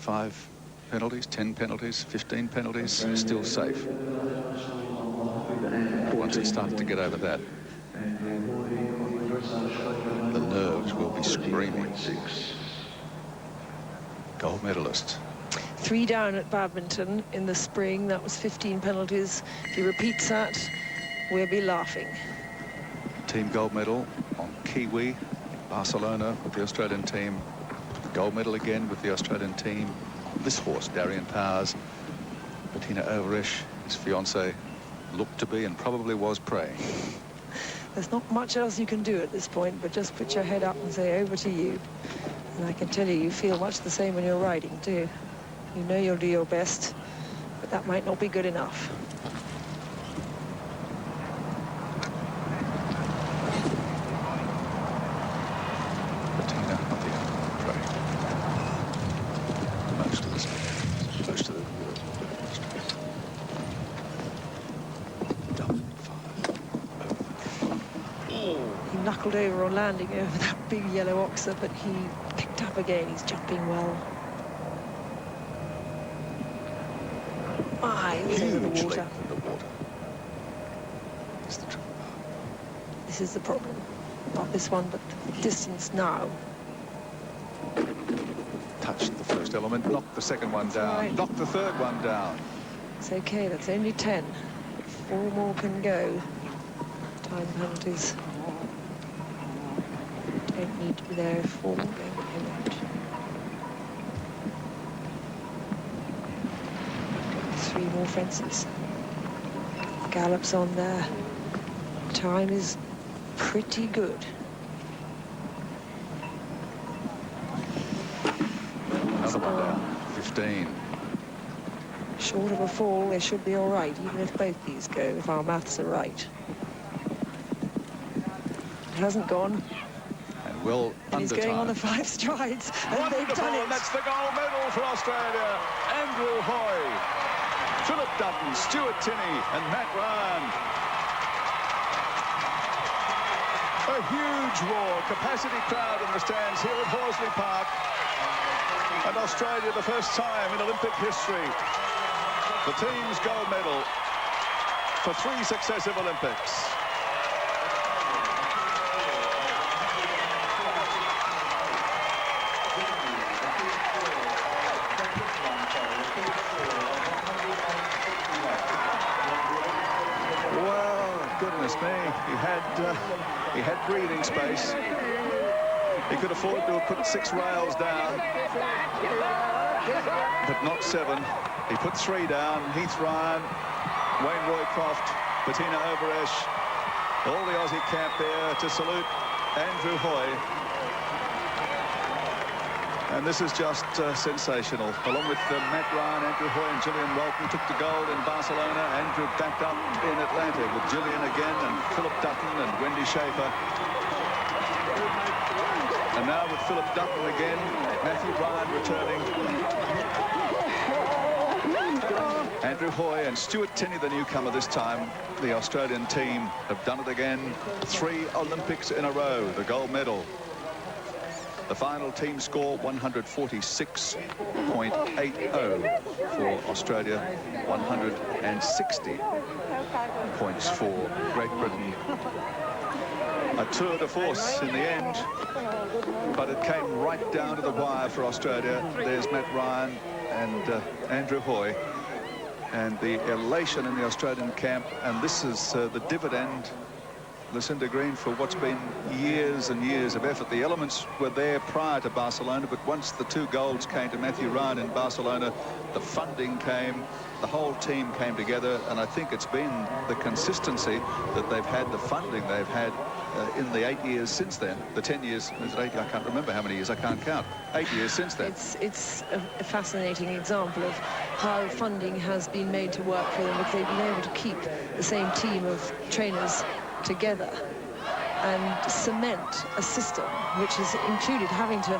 5 penalties, 10 penalties, 15 penalties, still safe. Once it started to get over that, the nerves will be screaming. Gold medalist. 3 down at badminton in the spring. That was 15 penalties. If he repeats that, we'll be laughing. Team gold medal on Kiwi, Barcelona with the Australian team. Gold medal again with the Australian team. This horse, Darien Powers, Bettina Overish, his fiancée, looked to be and probably was praying. There's not much else you can do at this point, but just put your head up and say, over to you. And I can tell you, you feel much the same when you're riding, too. You know you'll do your best, but that might not be good enough. Bettina, not the prey. Most of the He knuckled over on landing over that big yellow oxer, but he picked up again. He's jumping well. He's over the water. This is the problem. Not this one, but the distance now. Touched the first element, knocked the second one down, right. Knocked the third one down. It's okay, that's only 10. 4 more can go. Time penalties. Don't need to be there 4 going to come out. 3 more fences. Gallops on there. Time is pretty good. Another one down. 15. Short of a fall, they should be all right, even if both these go, if our maths are right. It hasn't gone. And well and he's going time. on the 5 strides, and they've done it. And that's the gold medal for Australia. Andrew Hoy, Phillip Dutton, Stuart Tinney and Matt Ryan. A huge roar, capacity crowd in the stands here at Horsley Park. And Australia, the first time in Olympic history, the team's gold medal for 3 successive Olympics. Goodness me, he had breathing space. He could afford to have put 6 rails down, but not 7. He put 3 down. Heath Ryan, Wayne Roycroft, Bettina Overish, all the Aussie camp there to salute Andrew Hoy. And this is just sensational. Along with Matt Ryan, Andrew Hoy and Gillian Walton took the gold in Barcelona. Andrew backed up in Atlanta with Gillian again and Phillip Dutton and Wendy Schaefer. And now with Phillip Dutton again, Matthew Ryan returning. Andrew Hoy and Stuart Tinney, the newcomer this time. The Australian team have done it again. 3 Olympics in a row, the gold medal. The final team score, 146.80 for Australia, 160 points for Great Britain. A tour de force in the end, but it came right down to the wire for Australia. There's Matt Ryan and Andrew Hoy, and the elation in the Australian camp, and this is the dividend, Lucinda Green, for what's been years and years of effort. The elements were there prior to Barcelona, but once the 2 golds came to Matthew Ryan in Barcelona, the funding came, the whole team came together, and I think it's been the consistency that they've had, the funding they've had in the 8 years since then. The 10 years, is it 8? I can't remember how many years, I can't count. 8 years since then. It's a fascinating example of how funding has been made to work for them, because they've been able to keep the same team of trainers together and cement a system which has included having to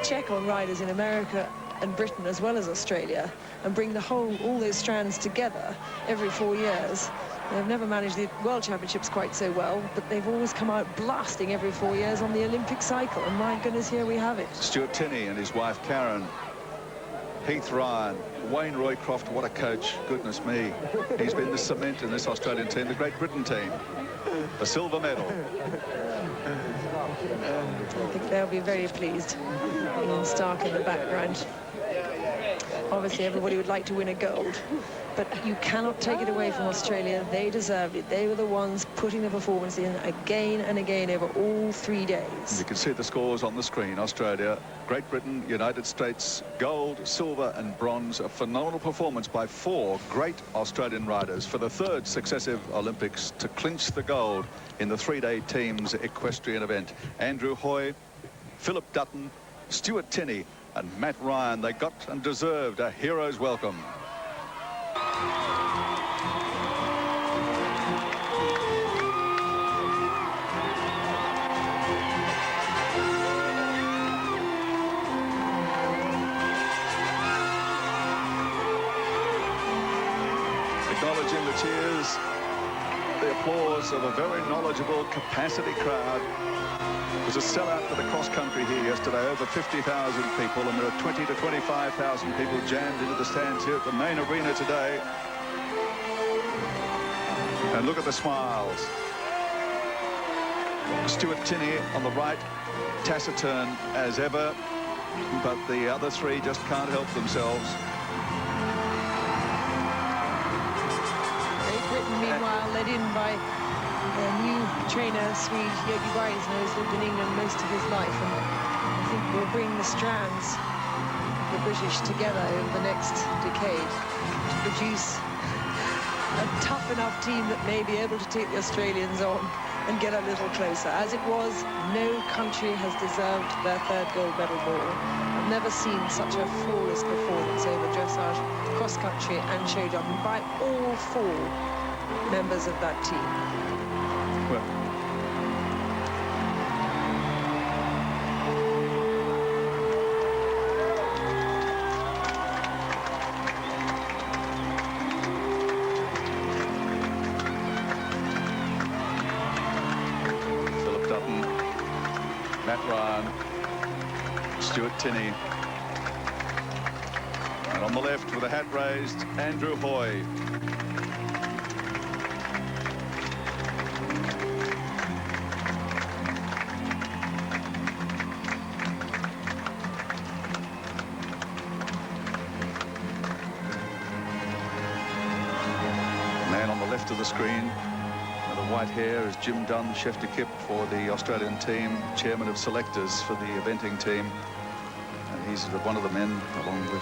check on riders in America and Britain as well as Australia and bring all those strands together every 4 years. They've never managed the World Championships quite so well, but they've always come out blasting every 4 years on the Olympic cycle, and my goodness, here we have it. Stuart Tinney and his wife Karen Heath Ryan, Wayne Roycroft, what a coach, goodness me. He's been the cement in this Australian team, the Great Britain team. A silver medal. I think they'll be very pleased. Ian Stark in the background. Obviously, everybody would like to win a gold, but you cannot take it away from Australia. They deserved it. They were the ones putting the performance in again and again over all 3 days. You can see the scores on the screen. Australia, Great Britain, United States, gold, silver and bronze. A phenomenal performance by 4 great Australian riders for the 3rd successive Olympics to clinch the gold in the 3-day teams equestrian event. Andrew Hoy, Phillip Dutton, Stuart Tinney and Matt Ryan, they got and deserved a hero's welcome. Acknowledging the cheers, the applause of a very knowledgeable capacity crowd. It was a sellout for the cross-country here yesterday, over 50,000 people, and there are 20 to 25,000 people jammed into the stands here at the main arena today. And look at the smiles. Stuart Tinney on the right, taciturn as ever, but the other 3 just can't help themselves. Great Britain, meanwhile, led in by their new trainer, Swede Yogi Bergsson, who's lived in England most of his life, and I think will bring the strands of the British together over the next decade to produce a tough enough team that may be able to take the Australians on and get a little closer. As it was, no country has deserved their 3rd gold medal more. I've never seen such a flawless performance over dressage, cross-country and show jumping by all 4 members of that team. Well, Phillip Dutton, Matt Ryan, Stuart Tinney, and on the left with a hat raised, Andrew Hoy. Left of the screen, with the white hair is Jim Dunn, chef de kip for the Australian team, chairman of selectors for the eventing team, and he's one of the men, along with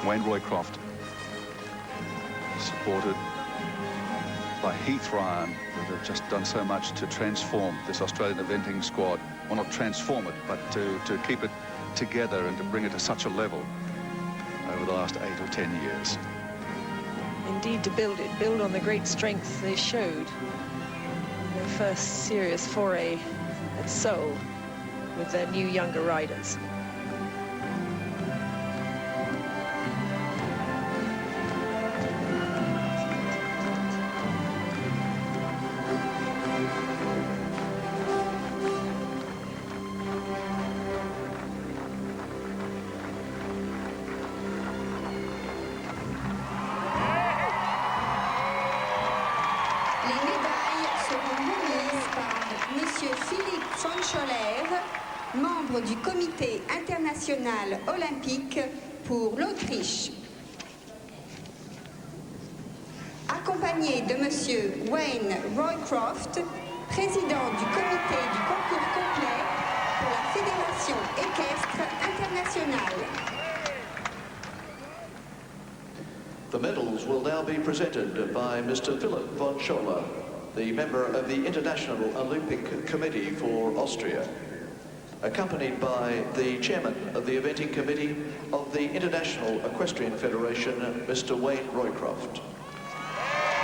Wayne Roycroft, supported by Heath Ryan, who have just done so much to transform this Australian eventing squad. Well, not transform it, but to keep it together and to bring it to such a level over the last 8 or 10 years. Indeed, to build on the great strength they showed in their first serious foray at Seoul with their new younger riders. Membre du comité international olympique pour l'Autriche. Accompagné de monsieur Wayne Roycroft, président du comité du concours complet pour la Fédération équestre internationale. The medals will now be presented by Mr. Philip von Scholler, the member of the International Olympic Committee for Austria, accompanied by the chairman of the eventing committee of the International Equestrian Federation, Mr. Wayne Roycroft.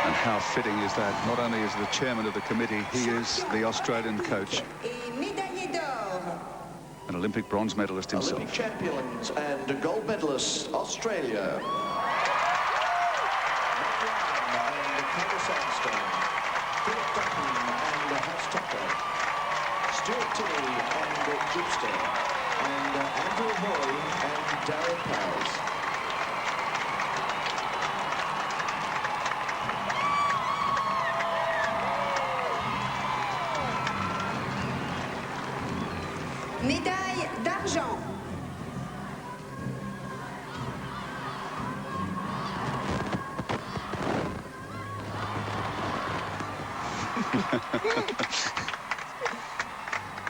And how fitting is that? Not only is the chairman of the committee, he is the Australian coach. An Olympic bronze medalist himself. Olympic champions and gold medalists, Australia. And Sandstone, Phillip Dutton and Stuart Tinney and Jeepster, and Andrew Hoy and Powers. Médaille d'argent.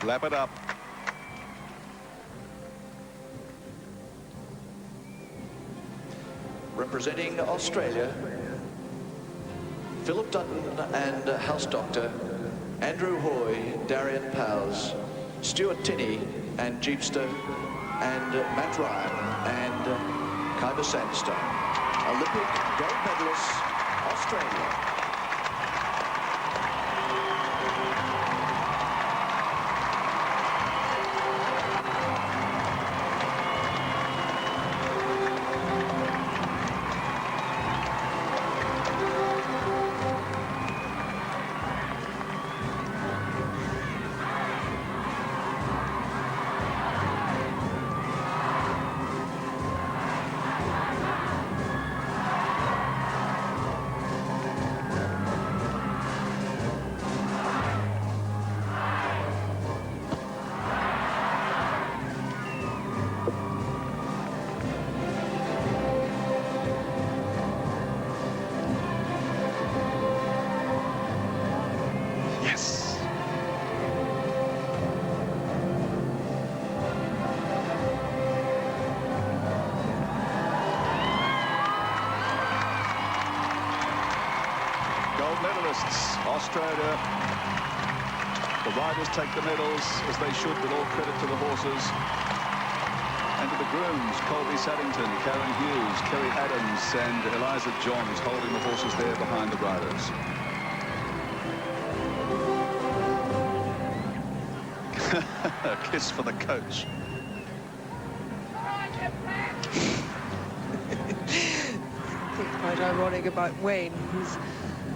Lap it up. Representing Australia, Phillip Dutton and House Doctor, Andrew Hoy, Darien Powers, Stuart Tinney and Jeepster, and Matt Ryan and Kibah Sandstone. Olympic gold medalists, Australia. Gold medalists, Australia. The riders take the medals, as they should, with all credit to the horses. And to the grooms, Colby Saddington, Karen Hughes, Kerry Adams and Eliza Johns holding the horses there behind the riders. A kiss for the coach. Quite ironic about Wayne, who's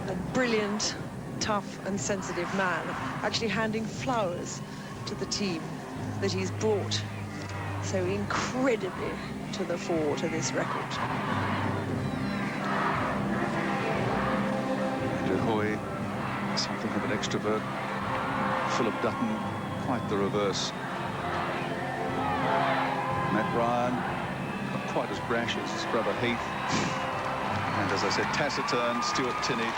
a brilliant, tough and sensitive man, actually handing flowers to the team that he's brought so incredibly to the fore to this record. Andrew Hoy, something of an extrovert. Phillip Dutton, quite the reverse. Matt Ryan, not quite as brash as his brother Heath. And as I said, taciturn Stuart Tinney.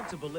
To believe